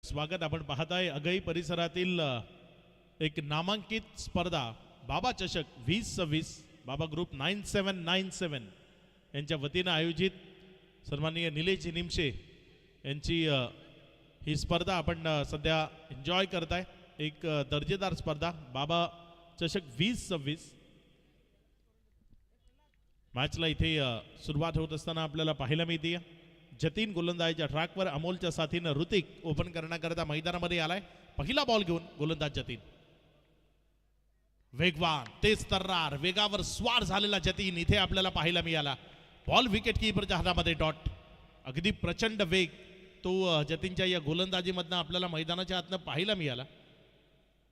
स्वागत आपण पाहताय अगई परिसरातील एक नामांकित स्पर्धा बाबा चषक 2026 बाबा ग्रुप 9797 यांच्या वतीने आयोजित सन्माननीय निलेश निमशे यांची ही स्पर्धा आपण सध्या एन्जॉय करताय। एक दर्जेदार स्पर्धा बाबा चषक 2026 मॅचला इथे सुरुवात होत असताना आपल्याला पाहायला मिळते जतीन गोलंदाजीच्या ट्रॅकवर अमोलच्या साथीने ऋतिक ओपन करण्याकरता मैदानामध्ये आलाय। पहिला बॉल घेऊन गोलंदाज जतीन वेगवान तेज तर्रार वेगावर स्वार झालेला जतीन इथे आपल्याला पाहायला मिळाला। बॉल विकेट कीपरच्या हातामध्ये डॉट अगदी प्रचंड वेग तो जतीनच्या या गोलंदाजीमधनं आपल्याला मैदानाच्या आतनं पाहायला मिळाला।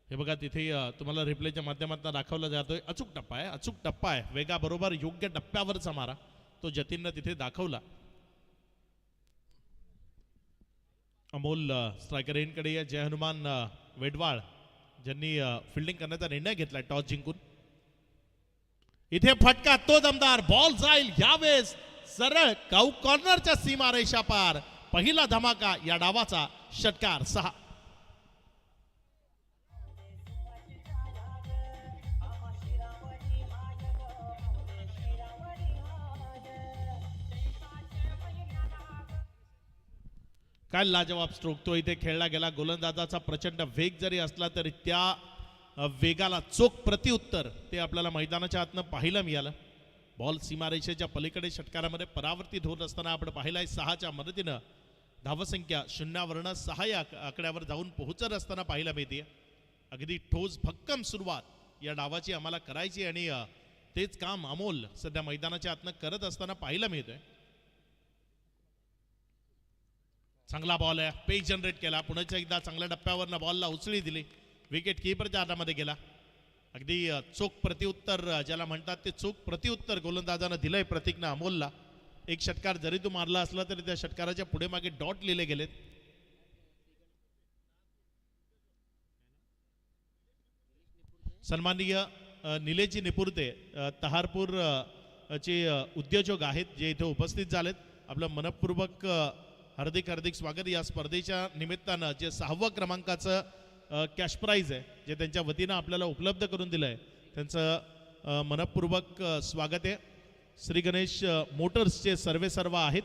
हे बघा तिथे तुम्हाला रिप्लेच्या माध्यमातून दाखवला जातोय अचूक टप्पा आहे वेगाबरोबर योग्य टप्प्यावरचा मारा तो जतीनने तिथे दाखवला। अमोल स्ट्रायकर एंडकडे जय हनुमान वेडवाळ ज्यांनी फिल्डिंग करण्याचा निर्णय घेतला टॉस जिंकून। इथे फटका तो दमदार बॉल जाईल यावेळेस सरळ काऊ कॉर्नरच्या सीमारेषा पार पहिला धमाका या डावाचा षटकार 6। काय लाजवाब स्ट्रोक तो इथे खेळला गेला। गोलंदाजाचा प्रचंड वेग जरी असला तरी त्या वेगाला चोख प्रत्युत्तर ते आपल्याला मैदानाच्या आतनं पाहायला मिळालं। बॉल सीमारेषेच्या पलीकडे षटकारामध्ये परावर्तित होत असताना आपण पाहिलाय 6च्या मदतीनं धावसंख्या 0वर्ण 6 या आकड्यावर जाऊन पोहोचत असताना पाहायला मिळते। अगदी ठोस भक्कम सुरुवात या डावाची आम्हाला करायची आणि तेच काम अमोल सध्या मैदानाच्या आतनं करत असताना पाहायला मिळतोय। चांगला बॉल आहे पेज जनरेट केला पुन्हा एकदा चांगल्या टप्प्यावर बॉलला उचली दिली विकेट कीपरच्या हातामध्ये गेला। अगदी चोख प्रत्युत्तर ज्याला म्हणतात ते चोख प्रत्युत्तर गोलंदाजानं दिलंय प्रतीकनं अमोलला। एक षटकार जरी तो मारला असला तरी त्या षटकाराच्या पुढे मागे डॉट लिहिले गेलेत। सन्माननीय निलेशजी निपुरते तहारपूर चे उद्योजक आहेत जे इथे उपस्थित झालेत। आपलं मनपूर्वक हार्दिक स्वागत। या स्पर्धेच्या निमित्तानं जे 6व्या क्रमांकाचं कॅश प्राइज आहे जे त्यांच्या वतीनं आपल्याला उपलब्ध करून दिलंय त्यांचं मनपूर्वक स्वागत आहे। श्री गणेश मोटर्सचे सर्व आहेत।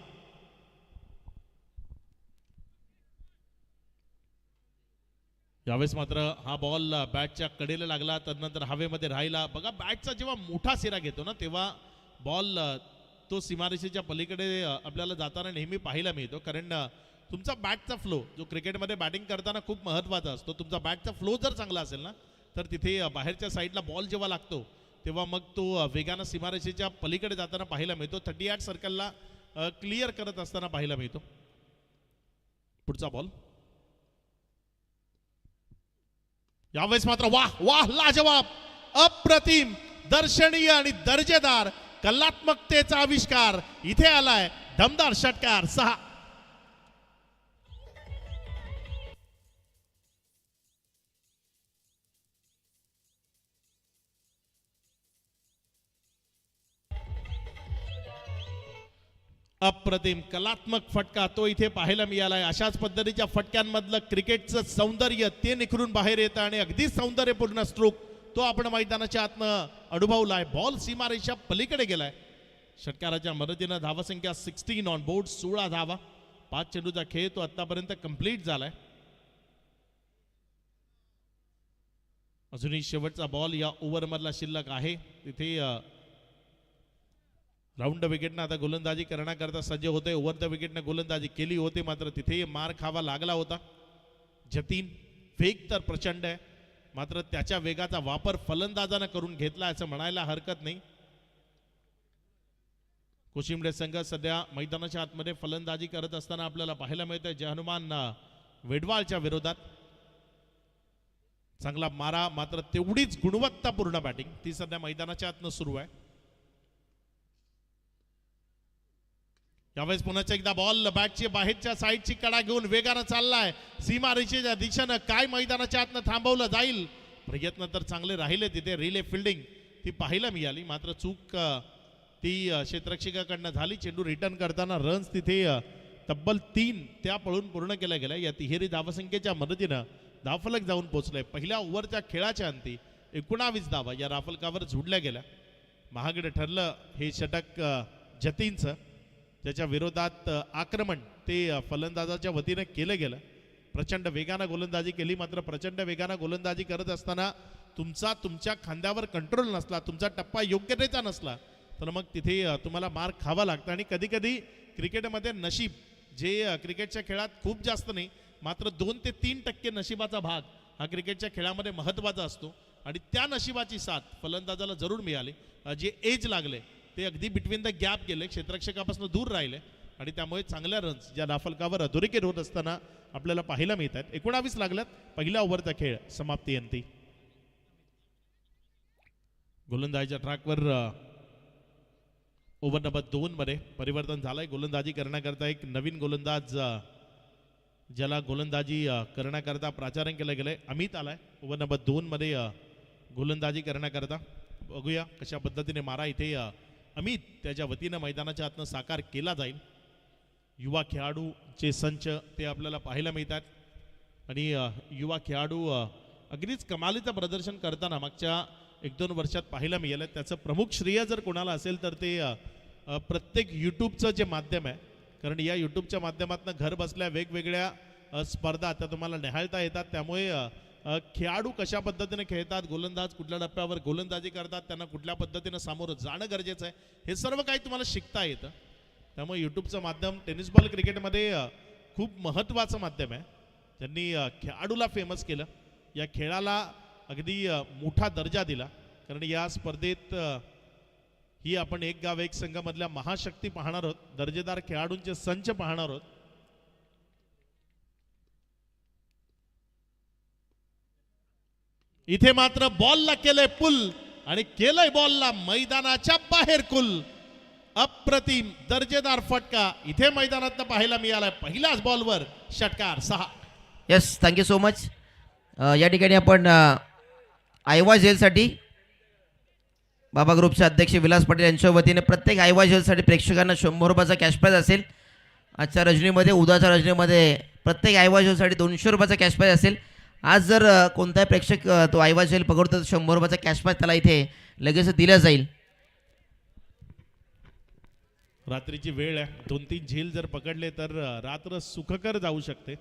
यावेळेस मात्र हा बॉल बॅटच्या कडेला लागला तदनंतर हवेमध्ये राहिला। बघा बॅटचा जेव्हा मोठा सिरा घेतो ना तेव्हा बॉल तो सीमारेषेच्या पलीकडे आपल्याला जाताना नेहमी पाहायला मिळतो कारण तुमचा बॅटचा फ्लो जो क्रिकेटमध्ये बॅटिंग करताना खूप महत्त्वाचा असतो। तुमचा बॅटचा फ्लो जर चांगला असेल ना तर तिथे बाहेरच्या साईडला बॉल जेव्हा लागतो तेव्हा मग तो वेगानं सीमारेषेच्या पलीकडे जाताना पाहायला मिळतो। 38 सर्कलला क्लिअर करत असताना पाहायला मिळतो। पुढचा बॉल यावेळेस मात्र वाह लाजवाब अप्रतिम दर्शनीय आणि दर्जेदार कलात्मकतेचा आविष्कार इथे आलाय दमदार षटकार 6। अप्रतिम कलात्मक फटका तो इथे पाहायला मिळालाय। अशाच पद्धतीच्या फटक्यांमधलं क्रिकेटचं सौंदर्य ते निखरून बाहेर येतं आणि अगदी सौंदर्यपूर्ण स्ट्रोक तो आपण मैदानाच्या आतनं अनुभवलाय। बॉल सीमारेषा पलीकडे गेलाय। षटकाराच्या मदतीनं धावसंख्या 16 ऑन बोर्ड 16 धावा 5 चेंडूचा खेळ तो आतापर्यंत कंप्लीट झालाय। अजूनही शेवटचा बॉल या ओव्हरमधला शिल्लक आहे। तिथे राऊंड विकेटनं आता गोलंदाजी करण्याकरता सज्ज होते। ओव्हर द विकेटनं गोलंदाजी केली होती मात्र तिथे मार खावा लागला होता। जतीन वेग तर प्रचंड आहे मात्र त्याच्या वेगाचा वापर फलंदाजानं करून घेतला असं म्हणायला हरकत नाही। कोशिंबडे संघ सध्या मैदानाच्या आतमध्ये फलंदाजी करत असताना आपल्याला पाहायला मिळतंय जय हनुमान वेडवाळच्या विरोधात चांगला मारा मात्र तेवढीच गुणवत्तापूर्ण बॅटिंग ती सध्या मैदानाच्या आतनं सुरू आहे। यावेळेस पुन्हा एकदा बॉल बॅटची बाहेरच्या साईडची कडा घेऊन वेगानं चाललाय सीमारेषेच्या दिशेनं काय मैदानाच्या आतनं थांबवलं जाईल प्रयत्न तर चांगले राहिले तिथे रिले फिल्डिंग ती पाहायला मिळाली मात्र चूक ती क्षेत्ररक्षकाकडनं झाली। चेंडू रिटर्न करताना रन्स तिथे तब्बल 3 त्या पळून पूर्ण केल्या गेल्या. या तिहेरी धावसंख्येच्या मदतीनं धावफलक जाऊन पोहोचलंय. पहिल्या ओव्हरच्या खेळाच्या अंती 19 धावा या धावफलकावर झुडल्या गेल्या. महागडे ठरलं हे षटक जतीनचं. त्याच्या विरोधात आक्रमण ते फलंदाजाच्या वतीनं केलं गेलं. प्रचंड वेगानं गोलंदाजी केली, मात्र प्रचंड वेगानं गोलंदाजी करत असताना तुमच्या खांद्यावर कंट्रोल नसला, तुमचा टप्पा योग्यतेचा नसला, तर मग तिथे तुम्हाला मार खावा लागतं. आणि कधी कधी क्रिकेटमध्ये नशीब जे क्रिकेटच्या खेळात खूप जास्त नाही, मात्र 2 ते 3% नशिबाचा भाग हा क्रिकेटच्या खेळामध्ये महत्त्वाचा असतो. आणि त्या नशिबाची साथ फलंदाजाला जरूर मिळाली. जे एज लागले ते अगदी बिटवीन द गॅप गेले, क्षेत्ररक्षकापासून दूर राहिले आणि त्यामुळे चांगल्या रन्स ज्या धावफलकावर अधोरेखित होत असताना आपल्याला पाहायला मिळत आहेत. 19 लागल्यात. पहिल्या ओव्हरचा खेळ समाप्ती अंती. गोलंदाजीच्या ट्रॅकवर ओव्हर नंबर 2 मध्ये परिवर्तन झालंय. गोलंदाजी करण्याकरता एक नवीन गोलंदाज ज्याला गोलंदाजी करण्याकरता प्राचारण केलं गेलंय, अमित आलाय ओव्हर नंबर 2 मध्ये गोलंदाजी करण्याकरता. बघूया कशा पद्धतीने मारा इथे अमित त्याच्या वतीनं मैदानाच्या आतनं साकार केला जाईल. युवा खेळाडूचे संच ते आपल्याला पाहायला मिळतात आणि युवा खेळाडू अगदीच कमालीचं प्रदर्शन करताना मागच्या 1-2 वर्षात पाहायला मिळालं. त्याचं प्रमुख श्रेय जर कोणाला असेल तर ते प्रत्येक यूट्यूबचं जे माध्यम आहे, कारण या यूट्यूबच्या माध्यमातून घर बसल्या वेगवेगळ्या स्पर्धा आता तुम्हाला निहाळता येतात. त्यामुळे खेळाडू कशा पद्धतीने खेळतात, गोलंदाज कुठल्या टप्प्यावर गोलंदाजी करतात, त्यांना कुठल्या पद्धतीने सामोरं जाणं गरजेचं आहे, हे सर्व काही तुम्हाला शिकता येतं. त्यामुळे यूट्यूबचं माध्यम टेनिस बॉल क्रिकेटमध्ये खूप महत्त्वाचं माध्यम आहे. त्यांनी खेळाडूला फेमस केलं, या खेळाला अगदी मोठा दर्जा दिला. कारण या स्पर्धेत ही आपण एक गाव एक संघामधल्या महाशक्ती पाहणार आहोत, दर्जेदार खेळाडूंचे संच पाहणार आहोत. इथे मात्र बॉलला केलंय पुल आणि केलंय बॉलला मैदानाच्या बाहेर कुल. अप्रतिम दर्जेदार फटका इथे मैदानात पाहायला मिळालाय. पहिल्याच बॉलवर षटकार 6. Yes, thank you so much. या ठिकाणी आपण आयवा जेलसाठी बाबा ग्रुपचे अध्यक्ष विलास पाटील यांच्या वतीने प्रत्येक आयवा जेलसाठी प्रेक्षकांना 100 रुपयाचा कॅश प्राईज असेल. आजच्या रजनीमध्ये, उद्याच्या रजनीमध्ये प्रत्येक आयवा जेलसाठी 200 रुपयाचा कॅश प्राईज असेल. आज जर कोणताही प्रेक्षक तो आयवा जेल पकडतो तर 100 रुपयाचा कॅश प्राईज त्याला इथे लगेच दिला जाईल. रात्रीची वेळ आहे, 2-3 झेल जर पकडले तर रात्र सुखकर जाऊ शकते.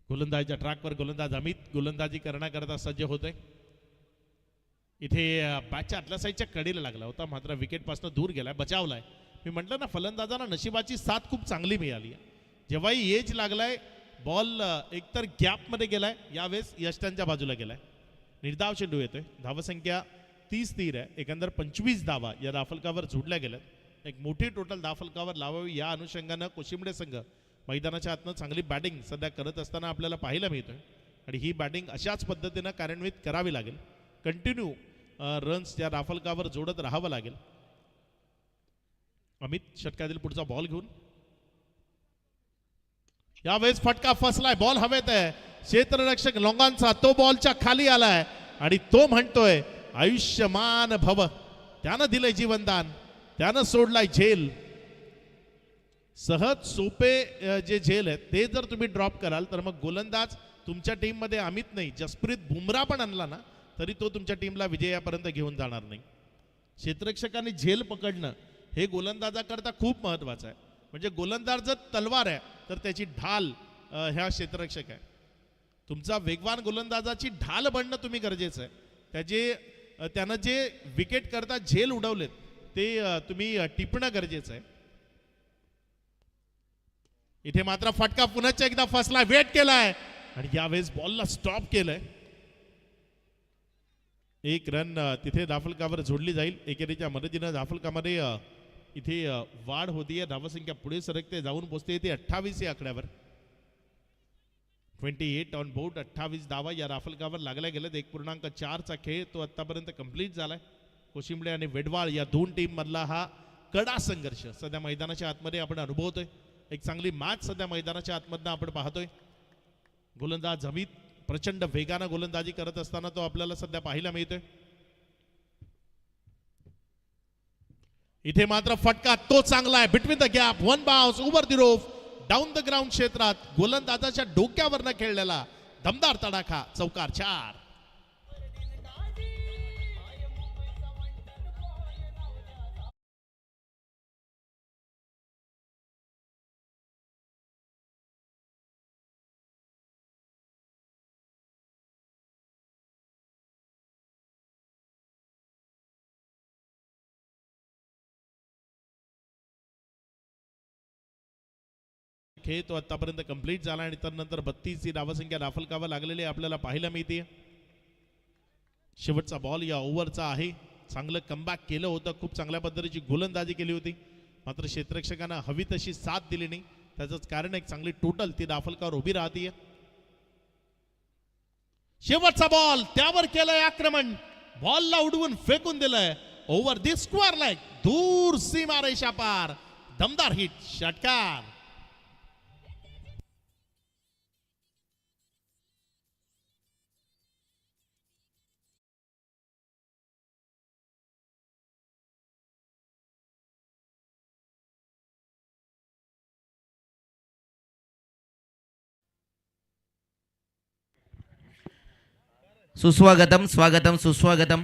गोलंदाजीच्या ट्रॅकवर गोलंदाज अमित गोलंदाजी करण्याकरता सज्ज होतोय. इथे बॅटच्या आतल्या साईडच्या कडेला लागला होता, मात्र विकेटपासून दूर गेलाय, बचावलाय. मी म्हटलं ना, फलंदाजांना नशिबाची साथ खूप चांगली मिळाली आहे. जेव्हाही एज लागलाय, बॉल एकतर गॅपमध्ये गेलाय, यावेळेस यष्टांच्या बाजूला गेलाय. निर्धाव चेंडू येतोय. धावसंख्या 30 स्थिर आहे. एकंदर 25 धावा या धावफलकावर जोडल्या गेल्यात. एक मोठी टोटल धावफलकावर लावावी या अनुषंगानं कोशिंबडे संघ मैदानाच्या आतनं चांगली बॅटिंग सध्या करत असताना आपल्याला पाहायला मिळतोय. आणि ही बॅटिंग अशाच पद्धतीनं कार्यान्वित करावी लागेल. कंटिन्यू रन्स या धावफलकावर जोडत राहावं लागेल. अमित षटकातील पुढचा बॉल घेऊन यावेळेस फटका फसलाय. बॉल हवेत आहे. क्षेत्ररक्षक लोंगांचा तो बॉलच्या खाली आलाय आणि तो म्हणतोय आयुष्यमान भव. त्यानं दिलंय जीवनदान, त्यानं सोडलाय झेल. सहज सोपे जे झेल आहेत ते जर तुम्ही ड्रॉप कराल तर मग गोलंदाज तुमच्या टीममध्ये अमित नाही, जसप्रीत बुमराह पण आणला ना तरी तो तुमच्या टीमला विजयापर्यंत घेऊन जाणार नाही. क्षेत्ररक्षकांनी झेल पकडणं हे गोलंदाजाकरता खूप महत्त्वाचं आहे. म्हणजे गोलंदाज जर तलवार आहे तर त्याची ढाल ह्या क्षेत्ररक्षक आहे. तुमचा वेगवान गोलंदाजाची ढाल बनणं तुम्ही गरजेचं आहे. त्यानं जे विकेट करता झेल उडवलेत ते तुम्ही टिपणं गरजेचं आहे. इथे मात्र फटका पुन्हा एकदा फसला, वेट केलाय आणि यावेळेस बॉलला स्टॉप केलंय. एक रन तिथे धावफलकावर जोडली जाईल. एकेरीच्या मदतीनं धावफलकामध्ये इथे वाढ होतीये. धावसंख्या पुढे सरकते, जाऊन पोहोचते इथे 28 या आकड्यावर. 28 ऑन बोर्ड. 28 धावा या धावफलकावर लागल्या गेल्यात. 1.4चा खेळ तो आतापर्यंत कंप्लीट झालाय. कोशिंबडे आणि वेडवाळ या दोन टीम मधला हा कडा संघर्ष सध्या मैदानाच्या आतमध्ये आपण अनुभवतोय. एक चांगली मॅच सध्या मैदानाच्या आतमधनं आपण पाहतोय. गोलंदाज अमित प्रचंड वेगानं गोलंदाजी करत असताना तो आपल्याला सध्या पाहायला मिळतोय. इथे मात्र फटका तो चांगला आहे. Between the gap, one bounce over the roof, down the ground क्षेत्रात गोलंदाजाच्या डोक्यावरनं खेळलेला दमदार तडाखा, चौकार 4. खेळ तो आतापर्यंत कंप्लीट झाला आणि त्यानंतर 32 ही धावसंख्या राफलकावर लागलेली आपल्याला पाहायला मिळते. शेवटचा बॉल या ओव्हरचा आहे. चांगलं कमबॅक केलं होतं, खूप चांगल्या पद्धतीची गोलंदाजी केली होती, मात्र क्षेत्ररक्षकांना हवी तशी साथ दिली नाही. त्याचंच कारण एक चांगली टोटल ती राफलकावर उभी राहतीये. शेवटचा बॉल, त्यावर केलंय आक्रमण, बॉलला उडवून फेकून दिलंय ओव्हर दी स्क्वेअर लेग, दूर सीमारेषा पार, दमदार हिट, षटकार. सुस्वागतम, स्वागतम, सुस्वागतम.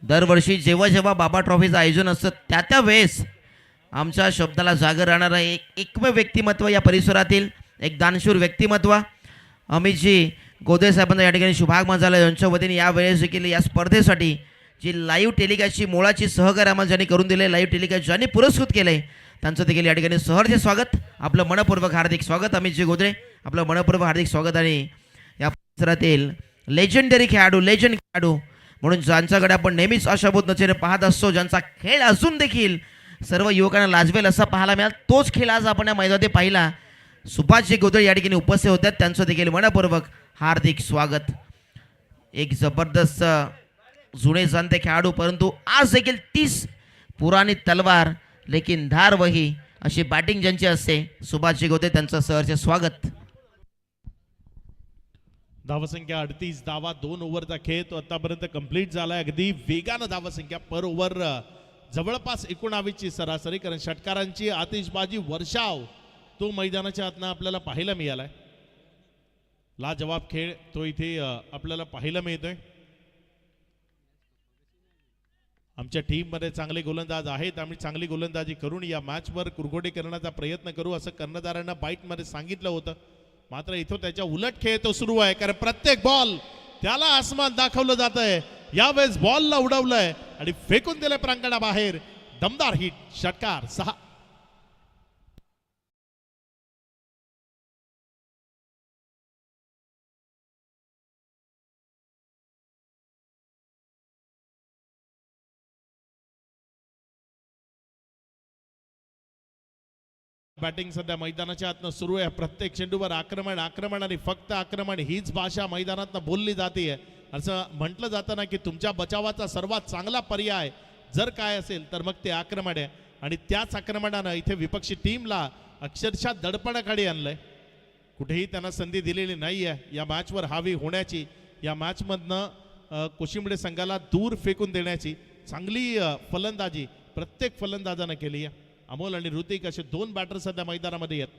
दरवर्षी जेव्हा जेव्हा बाबा ट्रॉफीचं आयोजन असतं त्या वेळेस आमच्या शब्दाला जागर राहणारं एकमेव व्यक्तिमत्व या परिसरातील, एक दानशूर व्यक्तिमत्व अमितजी गोदे साहेबांचा या ठिकाणी शुभागमन झाला. यांच्या वतीने यावेळेस देखील या स्पर्धेसाठी जी लाईव्ह टेलिकास्टची मोलाची सहकार्य आम्हाला ज्यांनी करून दिले, लाईव्ह टेलिकास्ट ज्यांनी पुरस्कृत केले, त्यांचं देखील या ठिकाणी सहर्ष स्वागत, आपलं मनपूर्वक हार्दिक स्वागत. अमितजी गोदरे, आपलं मनपूर्वक हार्दिक स्वागत. आणि या परिसरातील लेजंडरी खेळाडू, लेजंड खेळाडू म्हणून ज्यांच्याकडे आपण नेहमीच अशाभूत नजरेने पाहत असतो, ज्यांचा खेळ असून देखील सर्व युवकांना लाजवेल असा पाहायला मिळाला, तोच खेळ आज आपण या मैदानात पाहिला. सुभाषजी गोदळे या ठिकाणी उपस्थित होत्या, त्यांचं देखील मनपूर्वक हार्दिक स्वागत. एक जबरदस्त जुने जाणते खेळाडू, परंतु आज देखील 30 पुराणी तलवार लेकिन धार वही अशी बॅटिंग ज्यांची असते, सुभाषजी गोदळे, त्यांचं सहर्ष स्वागत. धावसंख्या 38 धावा, 2 ओव्हरचा खेळ तो आतापर्यंत कंप्लीट झालाय. अगदी वेगानं धावसंख्या पर ओव्हर जवळपास 19 ची सरासरी, कारण षटकारांची आतिषबाजी वर्षाव तो मैदानाच्या आतनं आपल्याला पाहायला मिळालाय. लाजवाब खेळ तो इथे आपल्याला पाहायला मिळतोय. आमच्या टीममध्ये चांगले गोलंदाज आहेत, आम्ही चांगली गोलंदाजी करून या मॅचवर कुरघोडी करण्याचा प्रयत्न करू असं कर्णधारांना बाईटमध्ये सांगितलं होतं, मात्र इथं त्याच्या उलट खेळ तो सुरू आहे. कारण प्रत्येक बॉल त्याला आसमान दाखवलं जात आहे. यावेळेस बॉलला उडवलंय आणि फेकून दिलंय प्रांगणाबाहेर, दमदार हिट, षटकार 6. बॅटिंग सध्या मैदानाच्या आतनं सुरू आहे. प्रत्येक चेंडूवर आक्रमण, आक्रमण आणि फक्त आक्रमण हीच भाषा मैदानातनं बोलली जाते. असं म्हटलं जातं ना की तुमच्या बचावाचा सर्वात चांगला पर्याय जर काय असेल तर मग ते आक्रमण आहे, आणि त्याच आक्रमणानं इथे विपक्षी टीमला अक्षरशः दडपणाखाली आणलंय. कुठेही त्यांना संधी दिलेली नाही आहे या मॅचवर हावी होण्याची, या मॅचमधनं कोशिंबडे संघाला दूर फेकून देण्याची. चांगली फलंदाजी प्रत्येक फलंदाजानं केली आहे. अमोल आणि ऋतिक असे 2 बॅटर सध्या मैदानामध्ये आहेत.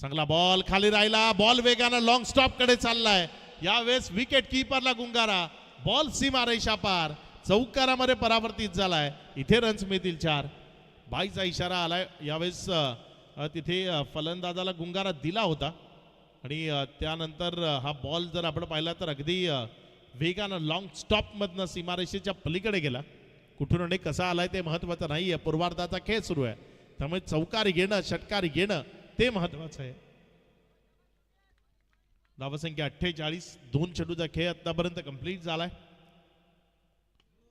चांगला बॉल खाली राहिला, बॉल वेगानं लॉंग स्टॉप कडे चाललाय. यावेळेस विकेट किपरला गुंगारा, बॉल सीमारेषा पार, चौकारामध्ये परावर्तित झालाय. इथे रन्स मिळतील 4. बाईचा इशारा आलाय. यावेळेस तिथे फलंदाजाला गुंगारा दिला होता, आणि त्यानंतर हा बॉल जर आपण पाहिला तर अगदी वेगानं लॉंग स्टॉप मधनं सीमारेषेच्या पलीकडे गेला. कुठून आणि कसा आलाय ते महत्वाचं नाहीये, पूर्वार्धाचा खेळ सुरू आहे, त्यामुळे चौकार घेणं, षटकार घेणं ते महत्वाचं आहे. धावसंख्या 48, 2 चेंडूचा खेळ आतापर्यंत कंप्लीट झालाय.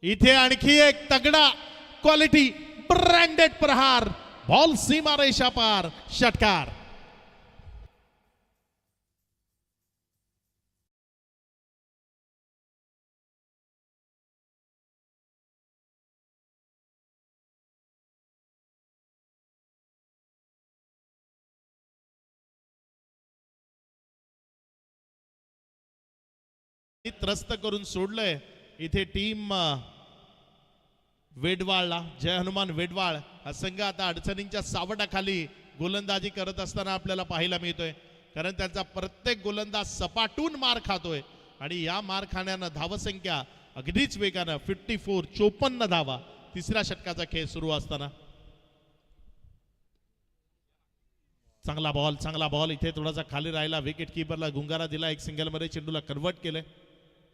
इथे आणखी एक तगडा क्वालिटी ब्रँडेड प्रहार, बॉल सीमारेषा पार, षटकार. त्रस्त करून सोडलंय इथे टीम वेडवाळला, जय हनुमान वेडवाळ हा संघ आता अडचणींच्या सावटाखाली गोलंदाजी करत असताना आपल्याला पाहायला मिळतोय. कारण त्यांचा प्रत्येक गोलंदाज सपाटून मार खातोय आणि या मार खाण्यानं धावसंख्या अगदीच वेगानं 54 धावा तिसऱ्या षटकाचा खेळ सुरू असताना. चांगला बॉल इथे थोडासा खाली राहिला. विकेट किपरला गुंगारा दिला. एक सिंगल मध्ये चेंडूला कन्वर्ट केले.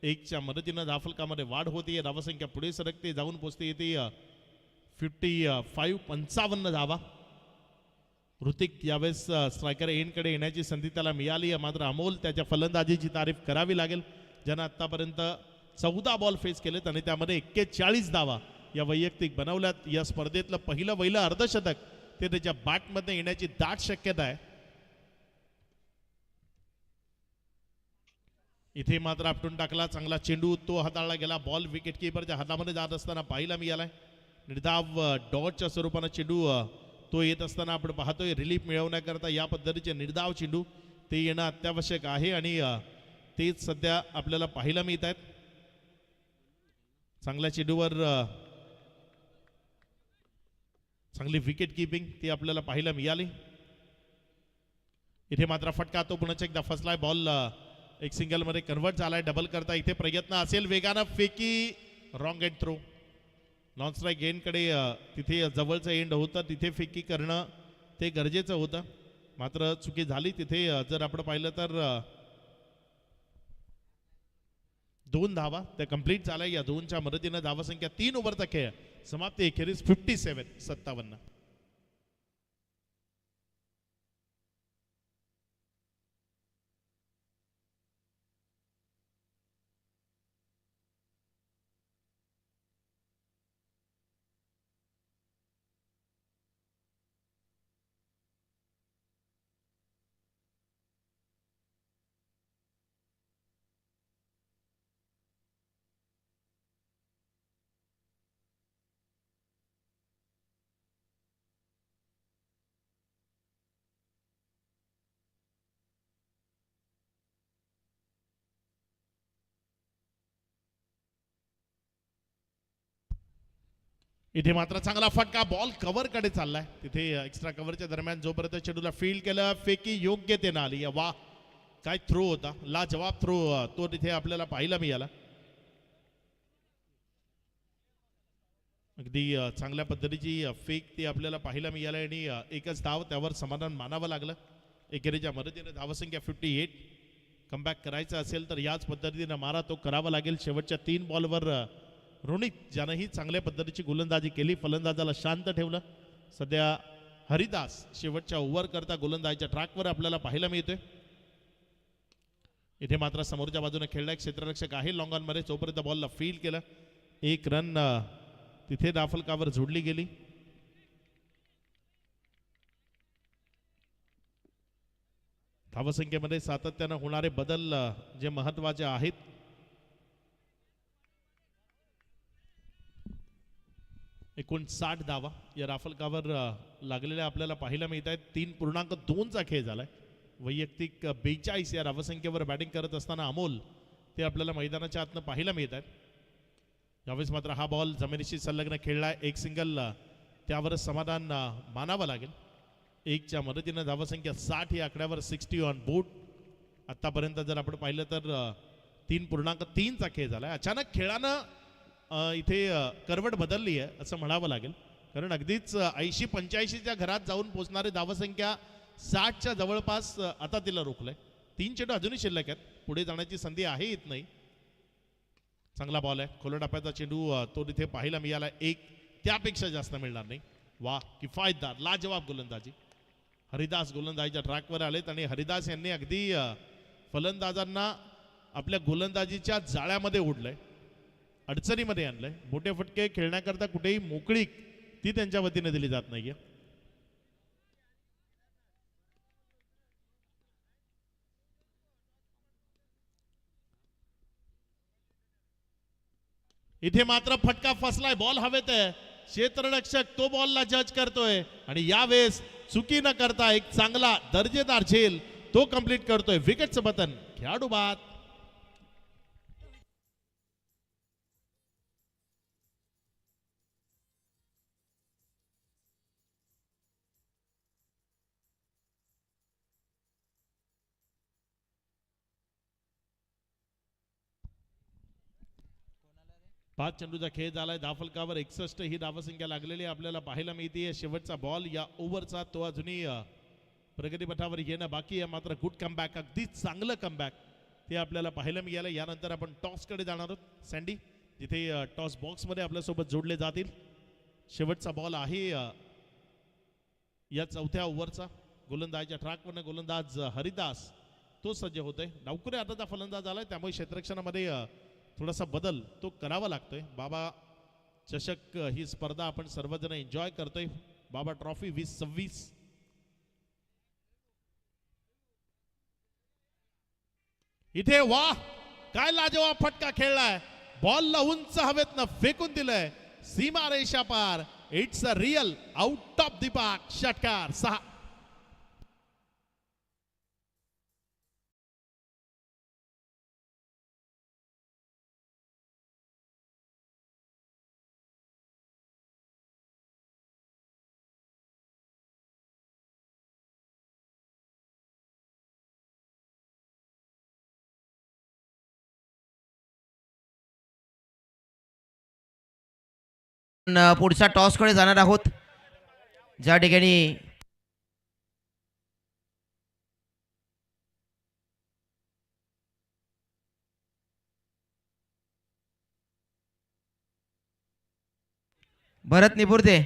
एकच्या मदतीनं धाफलकामध्ये वाढ होतीये. धावसंख्या पुढे सरकते जाऊन पोहोचते येते 55 धावा. ऋतिक यावेळेस स्ट्रायकर एंडकडे येण्याची संधी त्याला मिळाली आहे. मात्र अमोल त्याच्या फलंदाजीची तारीफ करावी लागेल. ज्यानं आतापर्यंत 14 बॉल फेस केलेत आणि त्यामध्ये 41 धावा या वैयक्तिक बनवल्यात. या स्पर्धेतलं पहिलं अर्धशतक ते त्याच्या बॅटमध्ये येण्याची दाट शक्यता आहे. इथे मात्र आपटून टाकला. चांगला चेंडू तो हाताळला गेला. बॉल विकेट किपरच्या हातामध्ये जात असताना पाहायला मिळालाय. निर्धाव डॉटच्या स्वरूपानं चेंडू तो येत असताना आपण पाहतोय. रिलीफ मिळवण्याकरता या पद्धतीचे निर्धाव चेंडू ते येणं अत्यावश्यक आहे आणि तेच सध्या आपल्याला पाहायला मिळत आहेत. चांगल्या चेंडूवर चांगली विकेट किपिंग ती आपल्याला पाहायला मिळाली. इथे मात्र फटका तो पुन्हा एकदा फसलाय. बॉल एक सिंगल मध्ये कन्वर्ट झालाय. डबल करता इथे प्रयत्न असेल. वेगानं फेकी wrong end throw. Non strike एंडकडे तिथे जवळचं एंड होतं तिथे फेकी करणं ते गरजेचं होतं. मात्र चुकी झाली तिथे. जर आपण पाहिलं तर 2 धावा त्या कंप्लीट झाल्या. या 2च्या मदतीनं धावसंख्या 3 ओव्हरचा खेळ समाप्ती एखेरीस 57. इथे मात्र चांगला फटका. बॉल कव्हर कडे चाललाय. तिथे एक्स्ट्रा कव्हरच्या दरम्यान जोपर्यंत चेंडूला फील्ड केलं फेकी योग्यतेनं आली. वा काय थ्रो होता. लाजवाब थ्रो तो तिथे आपल्याला पाहायला मिळाला. अगदी चांगल्या पद्धतीची फेक ती आपल्याला पाहायला मिळाली आणि एकच धाव त्यावर समाधान मानावं लागलं. एकेरीच्या मदतीने धावसंख्या 58. कमबॅक करायचं असेल तर याच पद्धतीने मारा तो करावा लागेल. शेवटच्या 3 बॉलवर रोनित ज्यानंही चांगल्या पद्धतीची गोलंदाजी केली. फलंदाजाला शांत ठेवलं. सध्या हरिदास शेवटच्या ओव्हर करता गोलंदाजीच्या ट्रॅकवर आपल्याला पाहायला मिळतोय. इथे मात्र समोरच्या बाजूने खेळला क्षेत्ररक्षक आहे लॉंग ऑन मध्ये. जोपर्यंत बॉलला फील्ड केलं 1 रन तिथे दाफलकावर जोडली गेली. धावसंख्येमध्ये सातत्यानं होणारे बदल जे महत्वाचे आहेत. एकूण 60 धावा या राफलकावर लागलेल्या आपल्याला पाहायला मिळत आहेत. 3.2चा खेळ झालाय. वैयक्तिक 42 या धावसंख्येवर बॅटिंग करत असताना अमोल ते आपल्याला मैदानाच्या आतनं पाहायला मिळत आहेत. यावेळेस मात्र हा बॉल जमिनीशी संलग्न खेळलाय. एक सिंगल त्यावरच समाधान मानावं लागेल. 1च्या मदतीनं धावसंख्या 60 या आकड्यावर 60 ऑन बोर्ड. आतापर्यंत जर आपण पाहिलं तर 3.3चा खेळ झालाय. अचानक खेळानं इथे करवट बदलली आहे असं म्हणावं लागेल. कारण अगदीच 80-85च्या घरात जाऊन पोहोचणारी धावसंख्या 60च्या जवळपास आता तिला रोखलंय. 3 चेंडू अजूनही शिल्लक आहेत. पुढे जाण्याची संधी आहे येत नाही. चांगला बॉल आहे. खोल टप्प्याचा चेंडू तो तिथे पाहायला मिळाला. 1 त्यापेक्षा जास्त मिळणार नाही. वा किफायतदार लाजवाब गोलंदाजी. हरिदास गोलंदाजीच्या ट्रॅकवर आलेत आणि हरिदास यांनी अगदी फलंदाजांना आपल्या गोलंदाजीच्या जाळ्यामध्ये ओढलंय. अडचणीमध्ये आणलंय. मोठे फटके खेळण्याकरता कुठेही मोकळीक ती त्यांच्या वतीने दिली जात नाहीये. इथे मात्र फटका फसलाय. बॉल हवेत आहे. क्षेत्ररक्षक तो बॉलला जज करतोय आणि यावेळेस चुकी न करता एक चांगला दर्जेदार झेल तो कंप्लीट करतोय. विकेटचं बटन खेळाडू बाद. 5 चेंडूचा खेळ झालाय. धावफलकावर 61 ही धावसंख्या लागलेली आपल्याला पाहायला मिळते. शेवटचा बॉल या ओव्हरचा तो अजूनही प्रगतीपथावर येणं बाकी आहे. मात्र गुड कमबॅक, अगदी चांगलं कमबॅक ते आपल्याला पाहायला मिळालं. यानंतर आपण टॉसकडे जाणार आहोत सँडी, जिथे टॉस बॉक्समध्ये आपल्यासोबत जोडले जातील. शेवटचा बॉल आहे या चौथ्या ओव्हरचा. गोलंदाजच्या ट्रॅकवरनं गोलंदाज हरिदास तो सज्ज होतोय. डावकुरे आताचा फलंदाज आलाय, त्यामुळे क्षेत्ररक्षणामध्ये थोडासा बदल तो करावा लागतोय. बाबा चषक ही स्पर्धा आपण सर्वजण एन्जॉय करतोय. बाबा ट्रॉफी 2026 इथे वा काय लाजवाब फटका खेळलाय. बॉलला उंच हवेतनं फेकून दिलंय सीमा रेषा पार. It's a real out of the park षटकार. 6. पुढच्या टॉसकडे जाणार आहोत, ज्या ठिकाणी भरत निपुर्ते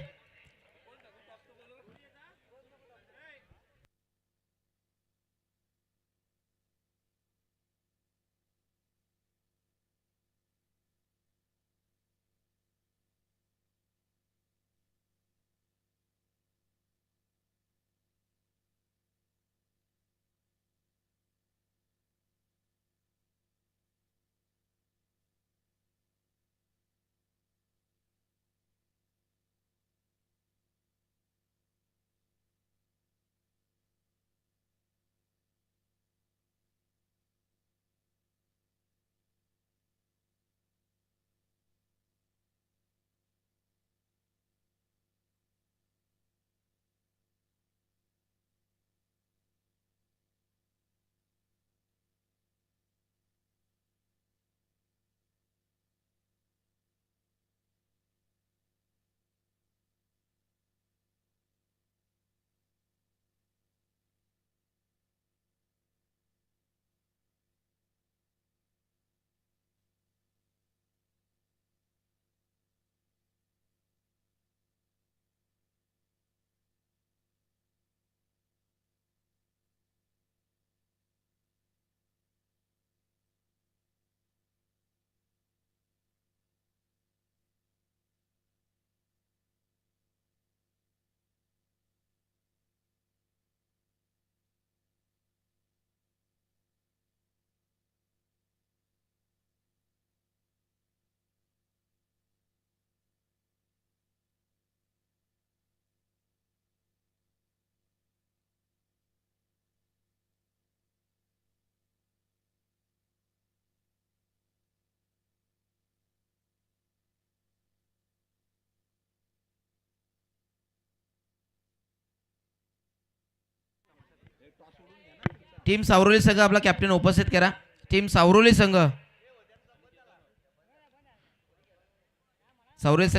टीम सावरोली संघ आपला कॅप्टन उपस्थित करा. टीम सावरोली संघ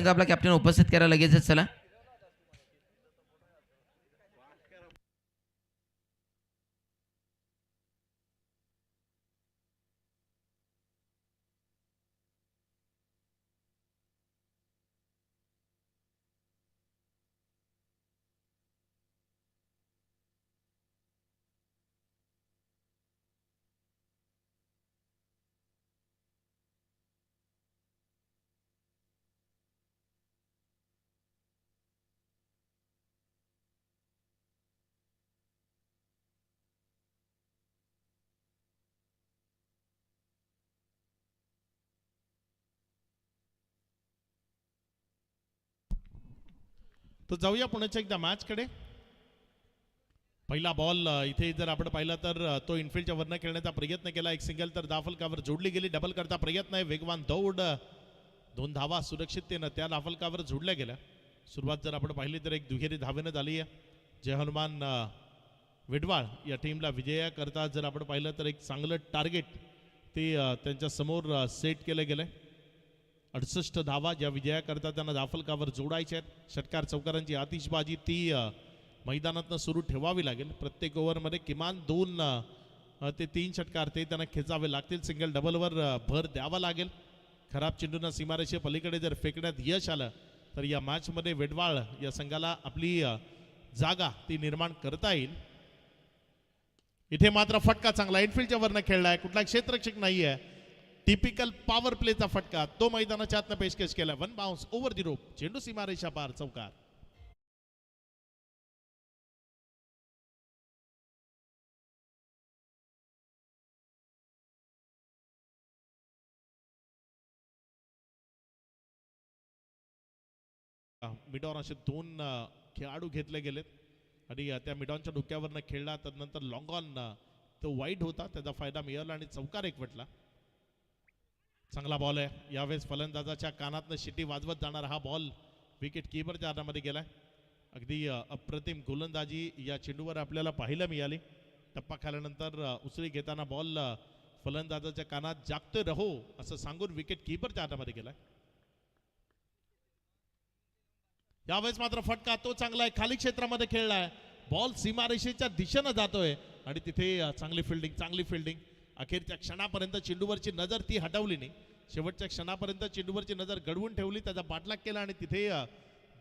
आपला कॅप्टन उपस्थित करा लगेचच. चला तर जाऊया पुण्याच्या एकदा मॅचकडे. पहिला बॉल इथे जर आपण पाहिला तर तो इनफिल्डच्या वरनं खेळण्याचा प्रयत्न केला. एक सिंगल तर धावफलकावर जोडली गेली. डबल करता प्रयत्न आहे. वेगवान दौड, 2 धावा सुरक्षिततेनं त्या धावफलकावर जोडल्या गेल्या. सुरुवात जर आपण पाहिली तर एक दुहेरी धावेनं झाली आहे. जय हनुमान विडवाळ या टीमला विजयाकरता जर आपण पाहिलं तर एक चांगलं टार्गेट ते त्यांच्या समोर सेट केलं गेलंय. 68 धावा ज्या विजयाकरता त्यांना जाफलकावर जोडायचे आहेत. षटकार चौकारांची आतिषबाजी ती मैदानातनं सुरू ठेवावी लागेल. प्रत्येक ओव्हरमध्ये किमान 2 ते 3 षटकार ते त्यांना खेचावे लागतील. सिंगल डबलवर भर द्यावा लागेल. खराब चेंडूंना सीमारेषे पलीकडे जर फेकण्यात यश आलं तर या मॅचमध्ये वेडवाळ या संघाला आपली जागा ती निर्माण करता येईल. इथे मात्र फटका चांगला इनफिल्डच्या वरनं खेळलाय. कुठला क्षेत्ररक्षक नाहीये. टिपिकल पॉवर प्लेचा फटका तो मैदानाच्या आतनं पेशकश केला. 1 बाउन्स ओव्हर दी रोप. चेंडू सीमारेषा पार चौकार. मिडॉन असे 2 खेळाडू घेतले गेलेत आणि त्या मिडॉनच्या डोक्यावरनं खेळला. त्यानंतर लॉंग ऑन तो वाईट होता, त्याचा फायदा मिळाला आणि चौकार एकवटला. चांगला बॉल आहे. यावेळेस फलंदाजाच्या कानातनं शिटी वाजवत जाणारा हा बॉल विकेट कीपरच्या हातामध्ये गेलाय. अगदी अप्रतिम गोलंदाजी या चेंडूवर आपल्याला पाहायला मिळाली. टप्पा खाल्यानंतर उसळी घेताना बॉल फलंदाजाच्या कानात जागते रहो असं सांगून विकेट कीपरच्या हातामध्ये गेलाय. यावेळेस मात्र फटका तो चांगला आहे. खाली क्षेत्रामध्ये खेळलाय. बॉल सीमारेषेच्या दिशेनं जातोय आणि तिथे चांगली फिल्डिंग. अखेरच्या क्षणापर्यंत चेंडूवरची नजर ती हटवली नाही. शेवटच्या क्षणापर्यंत चेंडूवरची नजर घडवून ठेवली. त्याचा पाठलाग केला आणि तिथे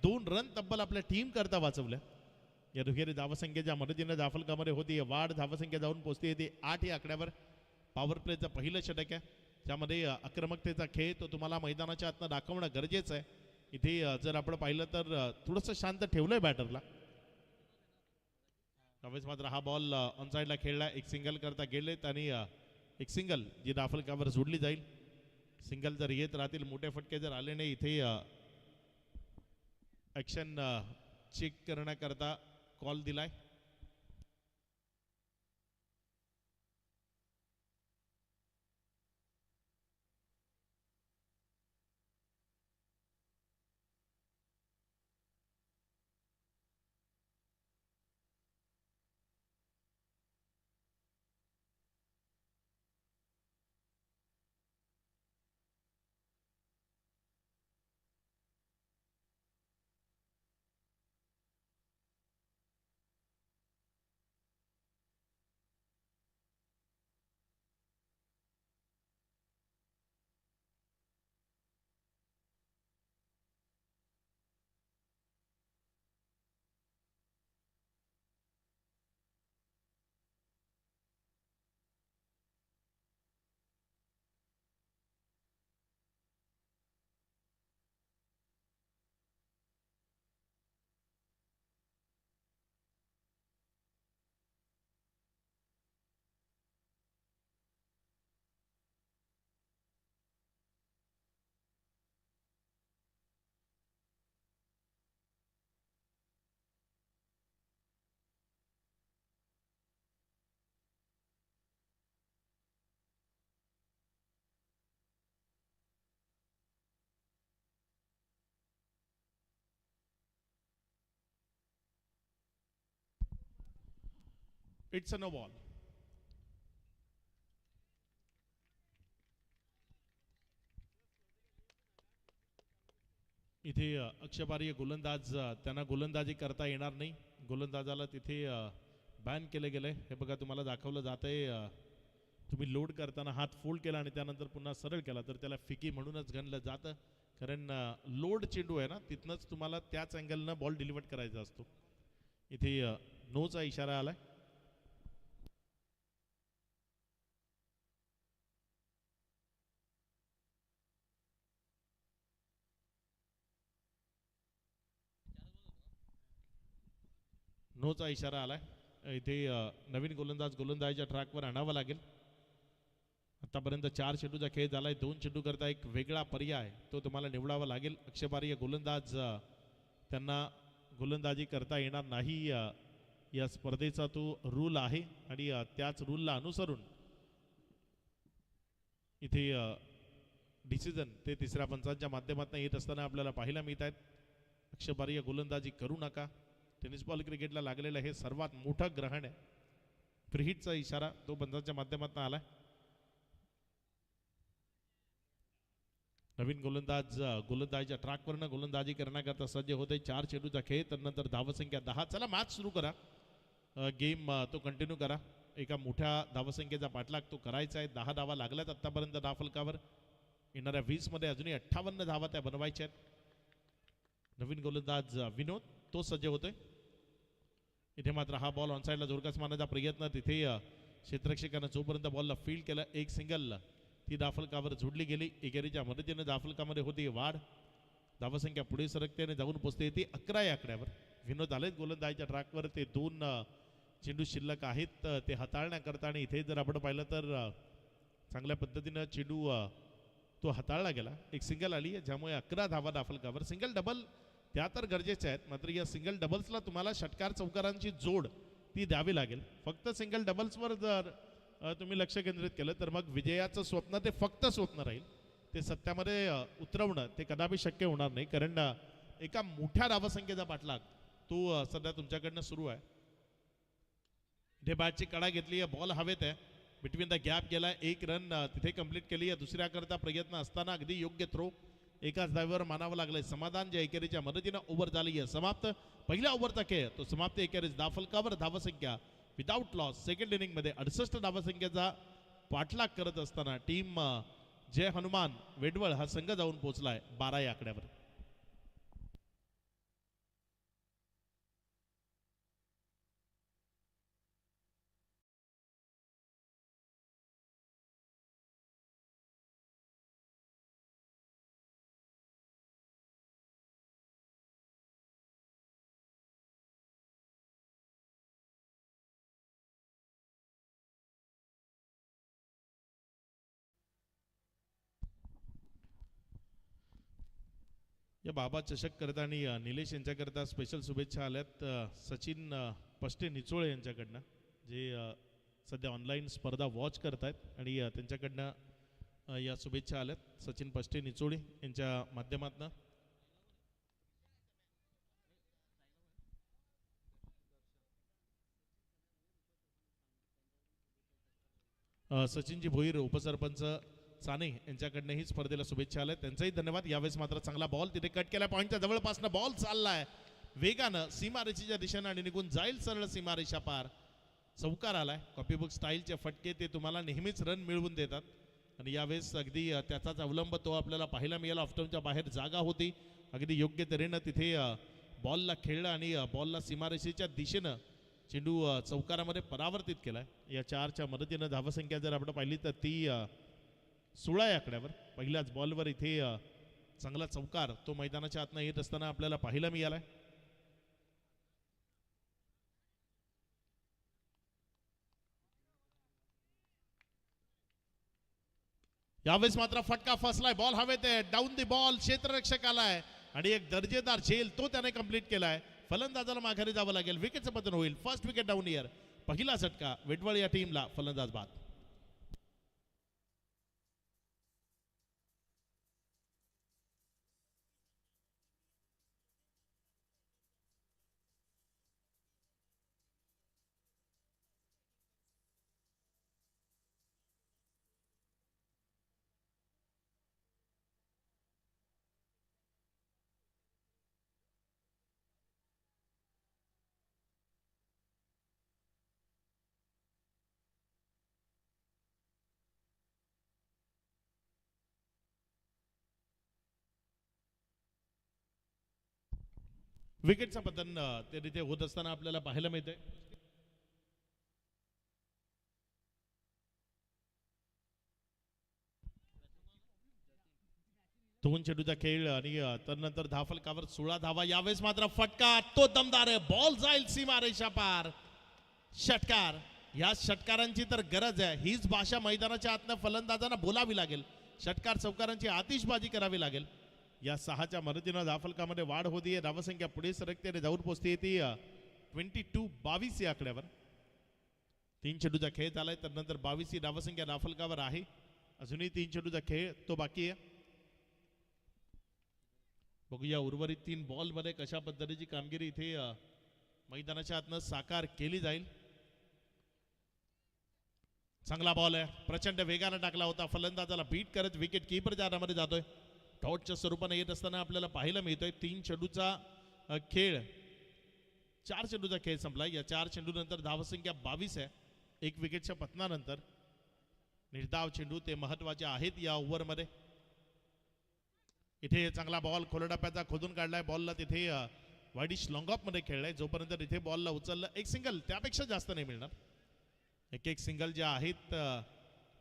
2 रन तब्बल आपल्या टीम करता वाचवल्या. या दुहेरी धावसंख्येच्या मदतीने जाफलकामध्ये होती वाढ. धावसंख्या जाऊन पोहोचते येते 8 या आकड्यावर. पॉवर प्लेचं पहिलं षटक आहे. त्यामध्ये आक्रमकतेचा खेळ तो तुम्हाला मैदानाच्या आतनं दाखवणं गरजेचं आहे. इथे जर आपण पाहिलं तर थोडंसं शांत ठेवलंय बॅटरला. त्यावेळेस मात्र हा बॉल ऑन साईडला खेळला. एक सिंगल करता गेलेत आणि एक सिंगल जी दाफलकावर जोडली जाईल. सिंगल जर येत राहतील, मोठे फटके जर आले नाही, इथे ॲक्शन चेक करण्याकरता कॉल दिलाय. It's a no ball. इथे अक्षपार्य गोलंदाज त्यांना गोलंदाजी करता येणार नाही. गोलंदाजाला तिथे बॅन केलं गेलंय. हे बघा तुम्हाला दाखवलं जातंय. तुम्ही लोड करताना हात फोल्ड केला आणि त्यानंतर पुन्हा सरळ केला तर त्याला फिकी म्हणूनच गणलं जातं. कारण लोड चेंडू आहे ना, तिथनंच तुम्हाला त्याच अँगलनं बॉल डिलिव्हर करायचा असतो. इथे नोचा इशारा आलाय. नोचा इशारा आलाय. इथे नवीन गोलंदाज गोलंदाजीच्या ट्रॅकवर आणावा लागेल. आतापर्यंत 4 चेंडूचा खेळ झालाय. 2 चेंडू करता एक वेगळा पर्याय तो तुम्हाला निवडावा लागेल. अक्षपार्य गोलंदाज त्यांना गोलंदाजी करता येणार नाही. या स्पर्धेचा तो रूल आहे आणि त्याच रूलला अनुसरून इथे डिसिजन ते तिसऱ्या पंचांच्या माध्यमातून येत असताना आपल्याला पाहायला मिळत आहेत. अक्षपार्य गोलंदाजी करू नका. टेनिस बॉल क्रिकेटला लागलेलं हे सर्वात मोठं ग्रहण आहे. फ्रीहिटचा इशारा तो पंचांच्या माध्यमातून आलाय. नवीन गोलंदाजीच्या ट्रॅकवरनं गोलंदाजी करण्याकरता सज्ज होते. 4 चेंडूचा खेळ, त्यानंतर धावसंख्या 10. चला मॅच सुरू करा, गेम तो कंटिन्यू करा. एका मोठ्या धावसंख्येचा पाठलाग तो करायचा आहे. 10 धावा लागल्यात आतापर्यंत धावफलकावर. येणाऱ्या 20 मध्ये अजूनही 58 धावा त्या बनवायच्या आहेत. नवीन गोलंदाज विनोद तो सज्ज होतोय. इथे मात्र हा बॉल ऑनसाईडला जोरकस मारण्याचा प्रयत्न. तिथे क्षेत्ररक्षकानं जोपर्यंत बॉलला फील्ड केलं, एक सिंगल ती धावफलकावर जोडली गेली. एकेरीच्या मदतीने धावफलकामध्ये होती वाढ. धावसंख्या पुढे सरकते आणि जाऊन पोहोचते ती 11 या आकड्यावर. विनोद आलेत गोलंदाजीच्या ट्रॅकवर. ते 2 चेंडू शिल्लक आहेत ते हाताळण्याकरता. आणि इथे जर आपण पाहिलं तर चांगल्या पद्धतीनं चेंडू तो हाताळला गेला. एक सिंगल आली, ज्यामुळे 11 धावा धावफलकावर. सिंगल डबल त्या तर गरजेच्या आहेत, मात्र या सिंगल डबल्सला तुम्हाला षटकार चौकारांची जोड ती द्यावी लागेल. फक्त सिंगल डबल्सवर जर तुम्ही लक्ष केंद्रित केलं तर मग विजयाचं स्वप्न ते फक्त स्वप्न राहील. ते सत्यामध्ये उतरवणं ते कदापि शक्य होणार नाही, कारण एका मोठ्या धावसंख्येचा पाठलाग तो सध्या तुमच्याकडनं सुरू आहे. इथे बॅटची कडा घेतली आहे, बॉल हवेत आहे, बिटवीन द गॅप गेला. 1 रन तिथे कंप्लीट केली आहे. दुसऱ्याकरता प्रयत्न असताना अगदी योग्य थ्रो एकाच धावेवर मानावं लागलंय. समाधान ज्या एकेरीच्या मदतीनं ओव्हर झाली आहे समाप्त. पहिल्या ओव्हरचा खेळ तो समाप्त. एकेरीच धावफलकावर धावसंख्या विदाऊट लॉस सेकंड इनिंगमध्ये 68 धावसंख्येचा पाठलाग करत असताना टीम जय हनुमान वेडवळ हा संघ जाऊन पोहोचलाय 12 या आकड्यावर. या बाबा चषक करता आणि निलेश यांच्याकरता स्पेशल शुभेच्छा आल्यात सचिन पष्टे निचोळे यांच्याकडनं, जे सध्या ऑनलाईन स्पर्धा वॉच करतायत आणि त्यांच्याकडनं या शुभेच्छा आल्यात सचिन पष्टे निचोळे यांच्या माध्यमातून. सचिनजी भोईर उपसरपंच साने यांच्याकडनंही स्पर्धेला शुभेच्छा आल्या, त्यांचाही धन्यवाद. यावेळेस मात्र चांगला बॉल तिथे कट केला, पॉईंटच्या जवळपासनं बॉल चाललाय वेगानं सीमारेषेच्या दिशेनं आणि निघून जाईल सरळ सीमारेषा पार. चौकार आलाय. कॉपीबुक स्टाईलचे फटके ते तुम्हाला नेहमीच रन मिळवून देतात आणि यावेळेस अगदी त्याचाच अवलंब तो आपल्याला पाहायला मिळाला. ऑफस्टंपच्या बाहेर जागा होती, अगदी योग्य तऱ्हेनं तिथे बॉलला खेळलं आणि बॉलला सीमारेषेच्या दिशेनं चेंडू चौकारामध्ये परावर्तित केलाय. या 4च्या मदतीनं धावसंख्या जर आपण पाहिली तर ती 16 या आकड्यावर. पहिल्याच बॉलवर इथे चांगला चौकार तो मैदानाच्या आतनं येत असताना आपल्याला पाहायला मिळालाय. यावेळेस मात्र फटका फसलाय, बॉल हवेत आहे, डाऊन दी बॉल, क्षेत्ररक्षक आलाय आणि एक दर्जेदार झेल तो त्याने कंप्लीट केलाय. फलंदाजाला माघारी जावं लागेल, विकेटचं पतन होईल. First wicket down year. पहिला झटका वेडवळ या टीमला, फलंदाज बाद. विकेटचं पतन ते तिथे होत असताना आपल्याला पाहायला मिळतंय. दोन चेंडूचा खेळ आणि त्यानंतर धावफलकावर 16 धावा. यावेळेस मात्र फटका तो दमदार आहे, बॉल जाईल सीमारेषा पार. षटकार, या षटकारांची तर गरज आहे. हीच भाषा मैदानाच्या आतनं फलंदाजांना बोलावी लागेल. षटकार चौकारांची आतिषबाजी करावी लागेल. या 6च्या मदतीनं धावफलकामध्ये वाढ होतीये. धावसंख्या पुढे सरकते आणि जाऊन पोहोचते ती 22 या आकड्यावर. 3 चेंडूचा खेळ झालाय, त्यानंतर 22 ही धावसंख्या धावफलकावर आहे. अजूनही 3 चेंडूचा खेळ तो बाकी आहे. बघूया उर्वरित 3 बॉल मध्ये कशा पद्धतीची कामगिरी इथे मैदानाच्या आतनं साकार केली जाईल. चांगला बॉल आहे, प्रचंड वेगानं टाकला होता, फलंदाजाला बीट करत विकेट कीपर जाण्यामध्ये जातोय. डॉटच्या स्वरूपाने येत असताना आपल्याला पाहायला मिळतोय. 3 चेंडूचा खेळ, 4 चेंडूचा खेळ संपला. या 4 चेंडू नंतर धावसंख्या 22 आहे. 1 विकेटच्या पतनानंतर निर्धाव चेंडू ते महत्वाचे आहेत या ओव्हरमध्ये. इथे चांगला बॉल खोल टप्प्याचा खोदून काढलाय. बॉलला तिथे वाईडिश लॉंग ऑफ मध्ये खेळलाय. जोपर्यंत इथे बॉलला उचललं, एक सिंगल, त्यापेक्षा जास्त नाही मिळणार. एक सिंगल ज्या आहेत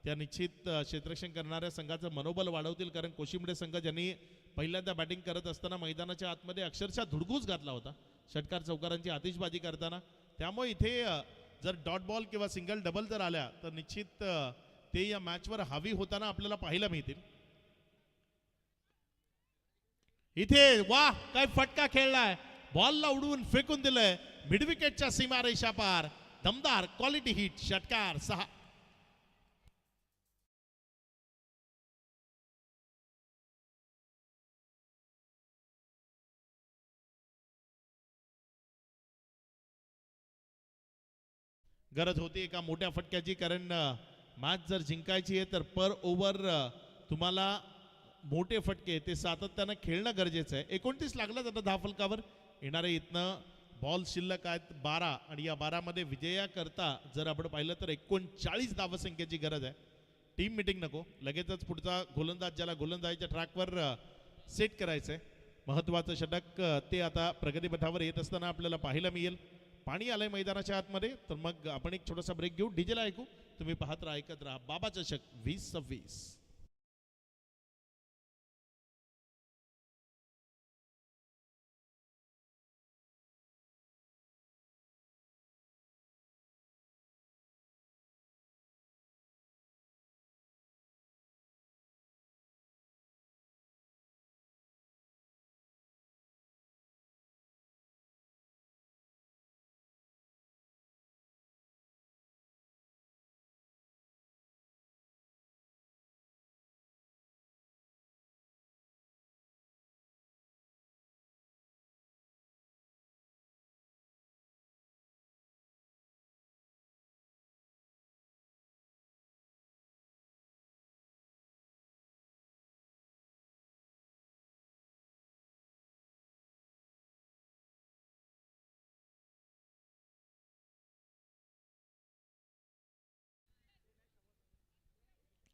त्या निश्चित क्षेत्ररक्षण करणाऱ्या संघाचं मनोबल वाढवतील. कारण कोशिंबडे संघ ज्यांनी पहिल्यांदा बॅटिंग करत असताना मैदानाच्या आतमध्ये अक्षरशः धुडगूस घातला होता षटकार चौकारांची आतिषबाजी करताना. त्यामुळे इथे जर डॉट बॉल किंवा सिंगल डबल जर आल्या तर निश्चित ते या मॅचवर हावी होताना आपल्याला पाहायला मिळतील. इथे वाह, काय फटका खेळलाय. बॉलला उडवून फेकून दिलंय मिड विकेटच्या सीमारेषा पार. दमदार क्वालिटी हिट, षटकार 6. गरज होती एका मोठ्या फटक्याची. कारण मॅच जर जिंकायची आहे तर पर ओव्हर तुम्हाला मोठे फटके ते सातत्यानं खेळणं गरजेचं आहे. 29 लागला आता धावफलकावर. येणारे इथनं बॉल शिल्लक आहेत 12 आणि या 12 मध्ये विजया करता जर आपण पाहिलं तर 39 धावसंख्येची गरज आहे. टीम मिटिंग नको, लगेचच पुढचा गोलंदाज ज्याला गोलंदाजीच्या ट्रॅकवर सेट करायचं आहे. महत्वाचं षटक ते आता प्रगतीपथावर येत असताना आपल्याला पाहायला मिळेल. पाणी आलंय मैदानाच्या आतमध्ये. तर मग आपण एक छोटासा ब्रेक घेऊ, डीजेला ऐकू. तुम्ही पाहत राहा, ऐकत राहा बाबा चषक 2026.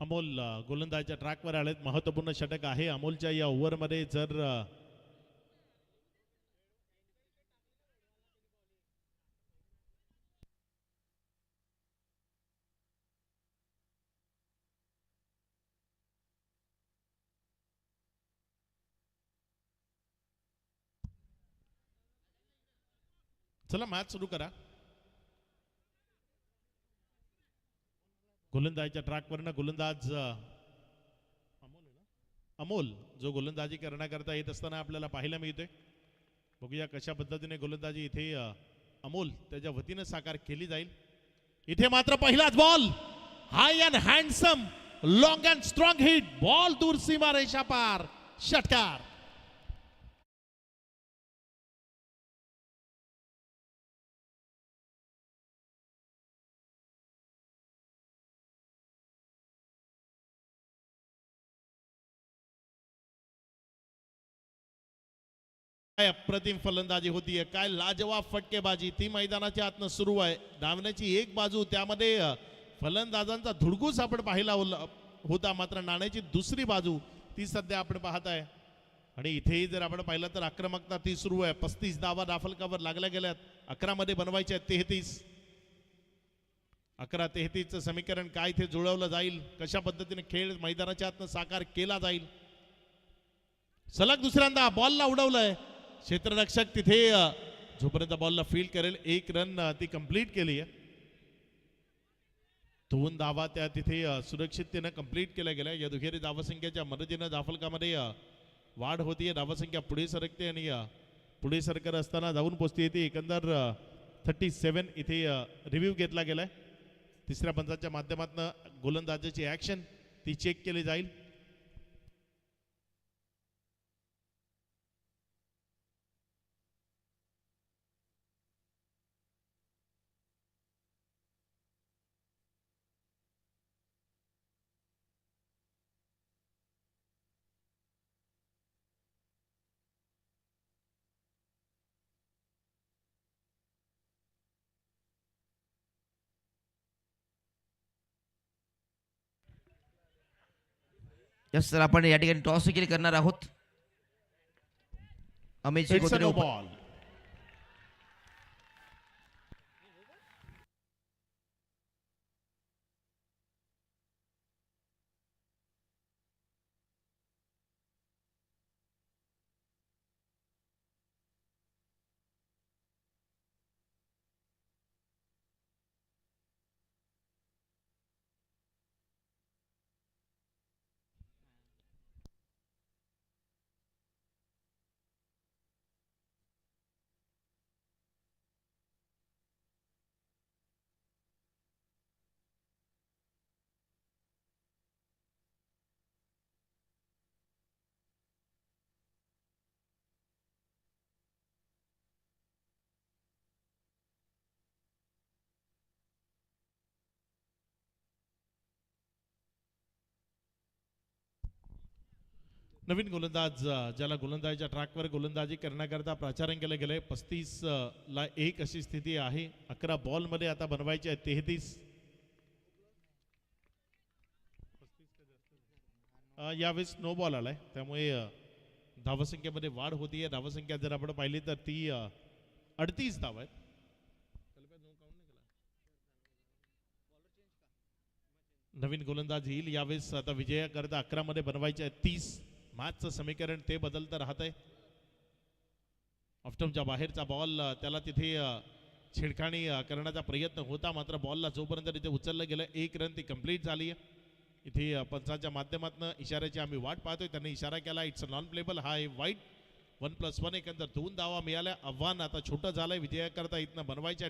अमोल गोलंदाजीच्या ट्रॅकवर आलेत. महत्वपूर्ण षटक आहे अमोलच्या या ओव्हरमध्ये. जर चला मॅच सुरू करा. गोलंदाजीच्या ट्रॅकवरनं गोलंदाज अमोल जो गोलंदाजी करण्याकरता येत असताना आपल्याला पाहायला मिळतोय. बघूया कशा पद्धतीने गोलंदाजी इथे अमोल त्याच्या वतीनं साकार केली जाईल. इथे मात्र पहिलाच ball, high and handsome long and strong hit. Ball दूर सीमा रेषा पार, षटकार. काय अप्रतिम फलंदाजी होतीये, काय लाजवाब फटकेबाजी ती मैदानाच्या आतनं सुरू आहे. डावण्याची एक बाजू, त्यामध्ये फलंदाजांचा धुडगूस आपण पाहिला होता. मात्र नाण्याची दुसरी बाजू ती सध्या आपण पाहत आहे. आणि इथेही जर आपण पाहिलं तर आक्रमकता ती सुरू आहे. 35 धावा दाफलकावर लागल्या गेल्यात. 11 मध्ये बनवायचे आहेत 33. 11-33चं समीकरण काय इथे जुळवलं जाईल, कशा पद्धतीने खेळ मैदानाच्या आतनं साकार केला जाईल. सलग दुसऱ्यांदा बॉलला उडवलंय क्षेत्ररक्षक. तिथे जोपर्यंत बॉलला फील्ड करेल 1 रन ती कंप्लीट केली आहे. 2 धावा त्या तिथे सुरक्षिततेनं कंप्लीट केल्या गेल्या. या दुहेरी धावसंख्येच्या मदतीनं धावफलकामध्ये वाढ होतीये. धावसंख्या पुढे सरकते आणि पुढे सरकत असताना जाऊन पोहोचते येते. एकंदर 37 इथे रिव्ह्यू घेतला गेलाय. तिसऱ्या पंचाच्या माध्यमातून गोलंदाजाची ऍक्शन ती चेक केली जाईल. यस सर, आपण या ठिकाणी टॉस देखील करणार आहोत. Amit It's a शिकोत्रे no ball. नवीन गोलंदाज ज्याला गोलंदाजीच्या ट्रॅकवर गोलंदाजी करण्याकरता प्राचारण केलं गेलंय. 35 ला 1 अशी स्थिती आहे. 11 बॉल मध्ये आता बनवायचे आहेत 33. यावेळेस नो बॉल आलाय, त्यामुळे धावसंख्येमध्ये वाढ होतीये. धावसंख्या जर आपण पाहिली तर ती 38 धाव आहेत. नवीन गोलंदाज येईल यावेळेस. आता विजयाकरता 11 मध्ये बनवायचे आहेत 30. मॅचचं समीकरण ते बदलतं राहत आहे. ऑफ्टमच्या बाहेरचा बॉल त्याला तिथे छेडखाणी करण्याचा प्रयत्न होता, मात्र बॉलला जोपर्यंत तिथे उचललं गेलं 1 रन ती कंप्लीट झाली आहे. इथे पंचांच्या माध्यमातून इशाऱ्याची आम्ही वाट पाहतोय. त्यांनी इशारा केला इट्स अ नॉन प्लेबल. हा वाईट. 1+1 एकंदर 2 धावा मिळाल्या. आव्हान आता छोटं झालंय. विजयाकरता इथनं बनवायच्या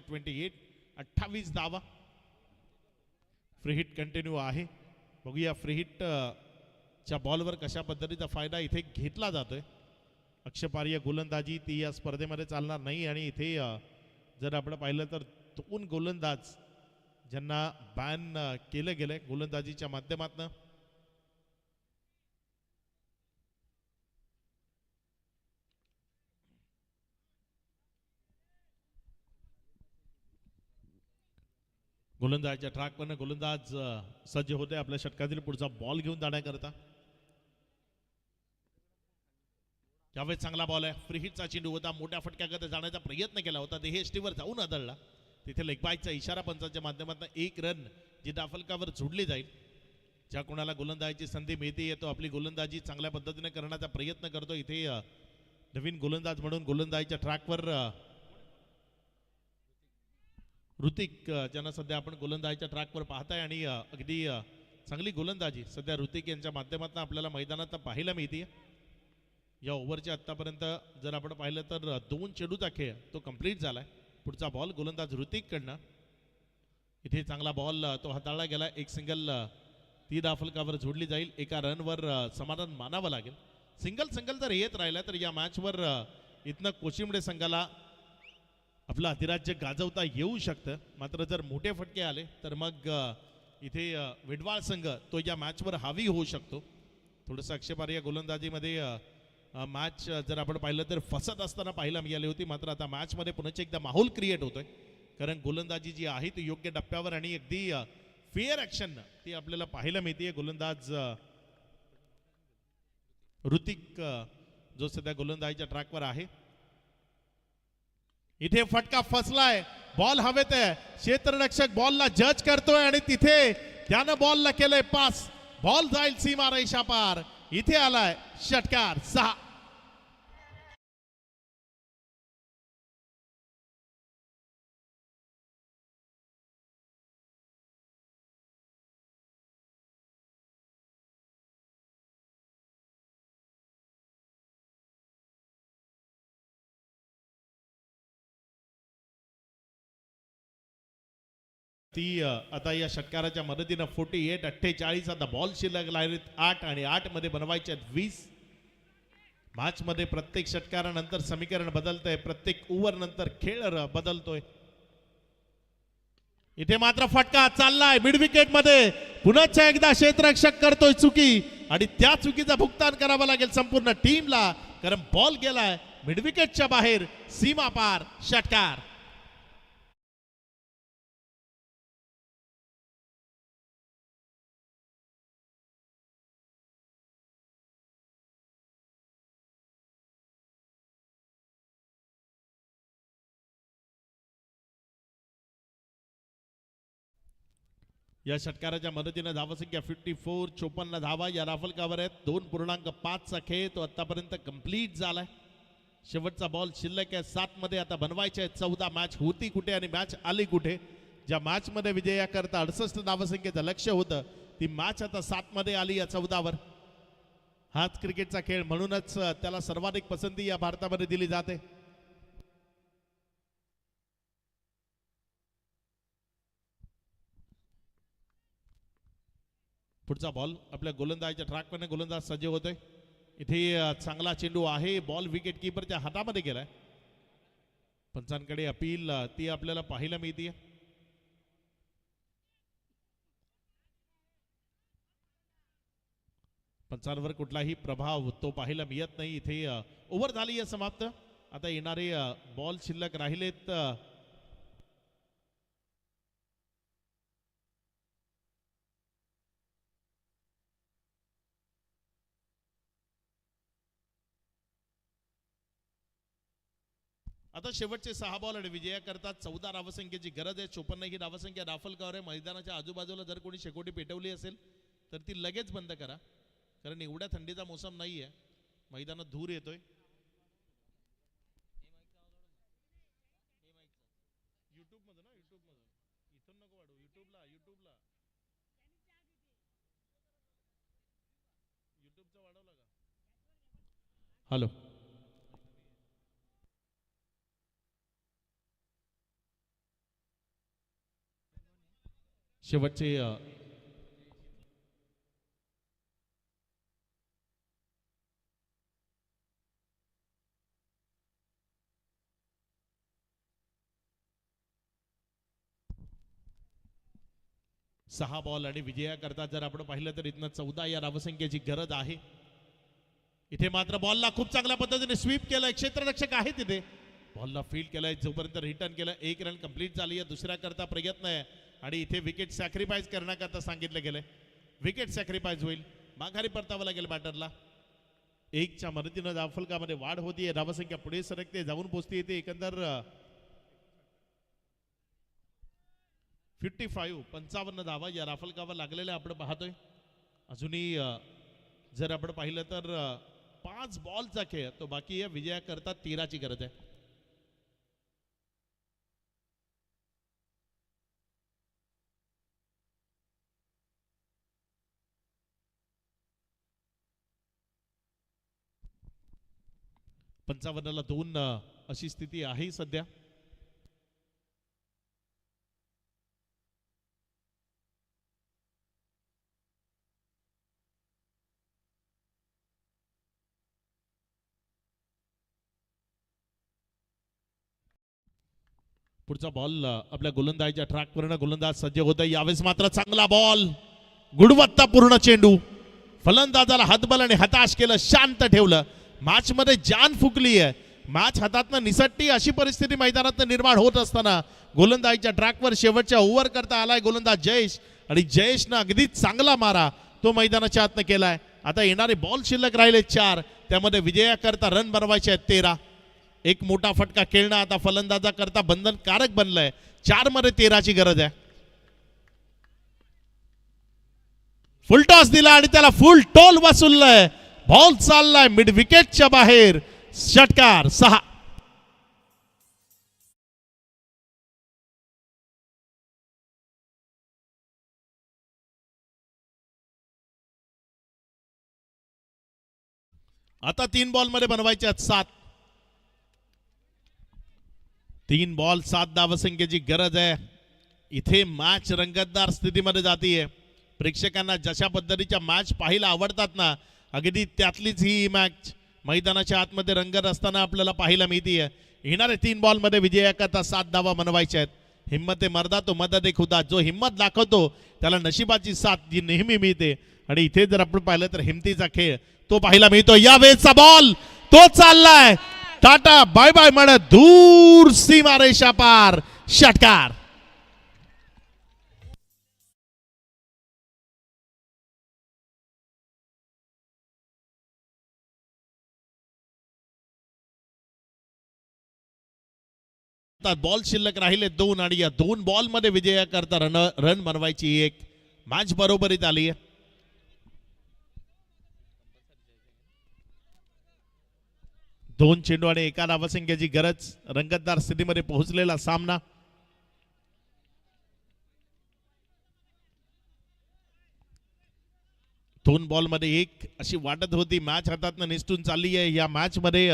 28 धावा. फ्री हिट कंटिन्यू आहे. बघूया फ्री हिट च्या बॉलवर कशा पद्धतीचा फायदा इथे घेतला जातोय. अक्षपार्य गोलंदाजी ती या स्पर्धेमध्ये चालणार नाही. आणि इथे जर आपण पाहिलं तर 2 गोलंदाज ज्यांना बॅन केलं गेलंय गोलंदाजीच्या माध्यमातून. गोलंदाजच्या ट्रॅकवरनं गोलंदाज सज्ज होते आपल्या षटकातील पुढचा बॉल घेऊन जाण्याकरता. यावेळेस चांगला बॉल आहे. फ्री हिटचा चेंडू होता. मोठ्या फटक्याकडे जाण्याचा प्रयत्न केला होता. ते हेस्टीवर जाऊन आदळला. तिथे लेग बायचा इशारा पंचांच्या माध्यमातून 1 रन जी डाफलकावर जोडली जाईल. ज्या कोणाला गोलंदाजीची संधी मिळते येतो आपली गोलंदाजी चांगल्या पद्धतीने करण्याचा प्रयत्न करतो. इथे नवीन गोलंदाज म्हणून गोलंदाजीच्या ट्रॅकवर ऋतिक ज्यांना सध्या आपण गोलंदाजीच्या ट्रॅकवर पाहताय. आणि अगदी चांगली गोलंदाजी सध्या ऋतिक यांच्या माध्यमातून आपल्याला मैदानात पाहायला मिळते. या ओव्हरच्या आत्तापर्यंत जर आपण पाहिलं तर 2 चेंडूचा खेळ तो कंप्लीट झालाय. पुढचा बॉल गोलंदाज ऋतिककडनं. इथे चांगला बॉल तो हाताळला गेला. 1 सिंगल ती दाफलकावर जोडली जाईल. 1 रनवर समाधान मानावं लागेल. सिंगल जर येत राहिला तर या मॅचवर इथनं कोशिंबडे संघाला आपलं अधिराज्य गाजवता येऊ शकतं. मात्र जर मोठे फटके आले तर मग इथे विडवाळ संघ तो या मॅचवर हावी होऊ शकतो. थोडंसं आक्षेपार्ह गोलंदाजीमध्ये मॅच जर आपण पाहिलं तर फसत असताना पाहायला मिळाली होती. मात्र आता मॅचमध्ये पुन्हा एकदा माहोल क्रिएट होतोय. कारण गोलंदाजी जी आहे ती योग्य टप्प्यावर आणि अगदी फेअर ॲक्शन ती आपल्याला पाहायला मिळते. गोलंदाज ऋतिक जो सध्या गोलंदाजीच्या ट्रॅकवर आहे. इथे फटका फसलाय. बॉल हवेत आहे. क्षेत्ररक्षक बॉलला जज करतोय आणि तिथे त्यानं बॉलला केलंय पास. बॉल जाईल सीमा रेषा पार. इथे आलाय षटकार 6. ती आता या षटकाराच्या मदतीनं 48-48 आता बॉल शिल्लक लागलेत 8 आणि 8 मध्ये बनवायचे 20. मॅच मध्ये प्रत्येक षटकारानंतर समीकरण बदलतंय. प्रत्येक ओव्हर नंतर खेळ बदलतोय. इथे मात्र फटका चाललाय मिड विकेट मध्ये. पुन्हा एकदा क्षेत्ररक्षक करतोय चुकी आणि त्या चुकीचं भुगतान करावं लागेल संपूर्ण टीमला. कारण बॉल गेलाय मिड विकेटच्या बाहेर. सीमा पार षटकार. या षटकाराच्या मदतीने धावसंख्या 54, 54 धावा या राफलकावर आहेत. 2.5चा खेळ तो आतापर्यंत कंप्लीट झालाय. शेवटचा बॉल शिल्लक आहे 7 मध्ये. आता बनवायचे आहेत 14. मॅच होती कुठे आणि मॅच आली कुठे? ज्या मॅच मध्ये विजयाकरता 68 धावसंख्येचं लक्ष होतं ती मॅच आता 7 मध्ये आली या 14वर. हाच क्रिकेटचा खेळ, म्हणूनच त्याला सर्वाधिक पसंती या भारतामध्ये दिली जाते. पुढचा बॉल आपल्या गोलंदाजाच्या ट्रॅकवरने गोलंदाज सज्ज होतोय. इथे चांगला चेंडू आहे. बॉल विकेट किपरच्या हातामध्ये गेलाय. पंचांकडे अपील ती आपल्याला पाहायला मिळते. पंचांवर कुठलाही प्रभाव तो पाहायला मिळत नाही. इथे ओव्हर झाली आहे समाप्त. आता येणारे बॉल शिल्लक राहिलेत. आता शेवटचे 6 बॉल आणि विजया करतात 14 धावसंख्येची गरज आहे. 54 ही धावसंख्या राफलकावर आहे. मैदानाच्या आजूबाजूला जर कोणी शेकोटी पेटवली असेल तर ती लगेच बंद करा, कारण एवढ्या थंडीचा मोसम नाहीये. मैदानात धूर येतोय. युट्यूब मध्ये ना, युट्यूब मध्ये इथून नको वाढू. युट्यूबला युट्यूबचा वाढवला का? हॅलो, शेवटचे 6 बॉल आणि विजया करता जर आपण पाहिलं तर इथनं 14 या धावसंख्येची गरज आहे. इथे मात्र बॉलला खूप चांगल्या पद्धतीने स्वीप केलंय. क्षेत्ररक्षक आहे तिथे. बॉलला फील्ड केलाय, जोपर्यंत रिटर्न केलं. 1 रन कंप्लीट झाली आहे. दुसऱ्या करता प्रयत्न आहे आणि इथे विकेट सॅक्रिफाईस करण्याकरता सांगितलं गेलंय. विकेट सॅक्रिफाईस होईल. माघारी परतावं लागेल बॅटरला. 1च्या मदतीनं धावफलकामध्ये वाढ होतीये. धावसंख्या पुढे सरकते, जाऊन पोहोचते. येते एकंदर 55 धावा या राफलकावर लागलेल्या आपण पाहतोय. अजूनही जर आपण पाहिलं तर 5 बॉलचा खेळ तो बाकी आहे. विजया करता 13ची गरज आहे. पंचावन्नला 2 अशी स्थिती आहे सध्या. पुढचा बॉल आपल्या गोलंदाजीच्या ट्रॅकवरनं गोलंदाज सज्ज होत आहे. यावेळेस मात्र चांगला बॉल, गुणवत्तापूर्ण चेंडू. फलंदाजाला हातबल आणि हताश केलं, शांत ठेवलं. मॅच मध्ये जान फुकली आहे. मॅच हातातनं निसटती अशी परिस्थिती मैदानात निर्माण होत असताना गोलंदाजीच्या ट्रॅकवर शेवटच्या ओव्हर करता आलाय गोलंदाज जयेश आणि जयेशनं अगदी चांगला मारा तो मैदानाच्या आतनं केलाय. आता येणारे बॉल शिल्लक राहिले 4, त्यामध्ये विजया करता रन बनवायचे आहेत 13. एक मोठा फटका खेळणं आता फलंदाजा करता बंधनकारक बनलंय. 4 मध्ये 13ची गरज आहे. फुल टॉस दिला आणि त्याला फुल टोल वसूललाय. बॉल चाललाय मिड विकेटच्या बाहेर. षटकार 6. आता 3 बॉल मध्ये बनवायचे आहेत 7. 3 बॉल 7 धावसंख्येची गरज आहे. इथे मॅच रंगतदार स्थितीमध्ये जातीये. प्रेक्षकांना जशा पद्धतीच्या मॅच पाहायला आवडतात ना, अगदी त्यातलीच ही मॅच मैदानाच्या आतमध्ये रंगत असताना आपल्याला पाहायला मिळतीये. येणारे 3 बॉल मध्ये विजया करता 7 धावा बनवायच्या आहेत. हिम्मत मर्दा तो मदद ए खुदा. जो हिम्मत दाखवतो त्याला नशिबाची साथ जी नेहमी मिळते. आणि इथे जर आपण पाहिलं तर हिमतीचा खेळ तो पाहायला मिळतो. या वेळेचा बॉल तो चाललाय. टाटा बाय बाय म्हणत दूर सीमारेषा पार. षटकार. बॉल शिल्लक राहिले 2 आणि या 2 बॉल मध्ये विजया करता रन बनवायची 1. मॅच बरोबरीत आली आहे. दोन चेंडू आणि एका धावसंख्येची गरज, रंगतदार स्थितीमध्ये पोहोचलेला सामना. दोन बॉल मध्ये एक अशी वाटत होती मॅच हातातनं निसटून चालली आहे. या मॅच मध्ये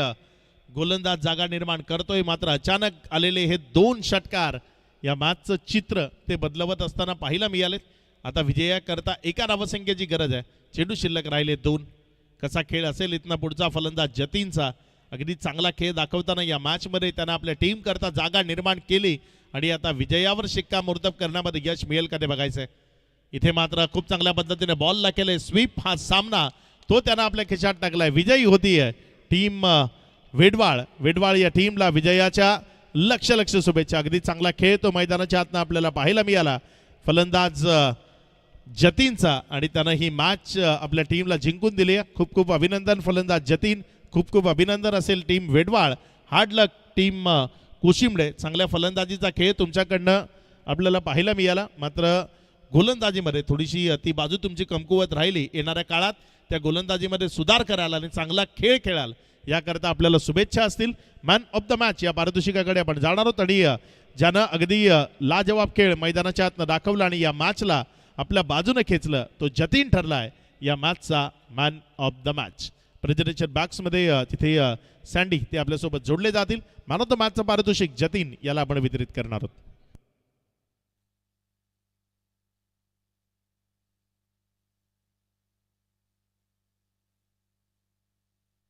गोलंदाज जागा निर्माण करतोय, मात्र अचानक आलेले हे दोन षटकार या मॅचचं चित्र ते बदलवत असताना पाहायला मिळाले. आता विजयाकरता एका धावसंख्येची गरज आहे, चेंडू शिल्लक राहिले दोन. कसा खेळ असेल इथनं पुढचा फलंदाज जतीनचा. अगदी चांगला खेळ दाखवताना या मॅच मध्ये त्यांना आपल्या टीम करता जागा निर्माण केली आणि आता विजयावर शिक्कामोर्तब करण्यामध्ये यश मिळेल का ते बघायचंय. इथे मात्र खूप चांगल्या पद्धतीने बॉलला केले स्वीप. हा सामना तो त्यांना आपल्या खिशात टाकलाय. विजयी होतीये टीम वेडवाळ. वेडवाळ या टीमला विजयाच्या लक्ष शुभेच्छा. अगदी चांगला खेळ तो मैदानाच्या आतनं आपल्याला पाहायला मिळाला फलंदाज जतीनचा आणि त्यानं ही मॅच आपल्या टीमला जिंकून दिली. खूप खूप अभिनंदन फलंदाज जतीन, खूप खूप अभिनंदन असेल टीम वेडवाळ. हार्ड लक टीम कोशिंबडे. चांगल्या फलंदाजीचा खेळ तुमच्याकडनं आपल्याला पाहायला मिळाला, मात्र गोलंदाजीमध्ये थोडीशी ती बाजू तुमची कमकुवत राहिली. येणाऱ्या काळात त्या गोलंदाजीमध्ये सुधार कराल आणि चांगला खेळ खेळाल याकरता आपल्याला शुभेच्छा असतील. मॅन ऑफ द मॅच या पारितोषिकाकडे आपण जाणार आहोत आणि ज्यानं अगदी लाजवाब खेळ मैदानाच्या आतनं दाखवला आणि या मॅचला आपल्या बाजूने खेचलं तो जतीन ठरलाय या मॅचचा man of the match. Presentation बॉक्समध्ये तिथे सँडी ते आपल्यासोबत जोडले जातील. मॅन ऑफ द मॅचचं पारितोषिक जतीन याला आपण वितरित करणार आहोत.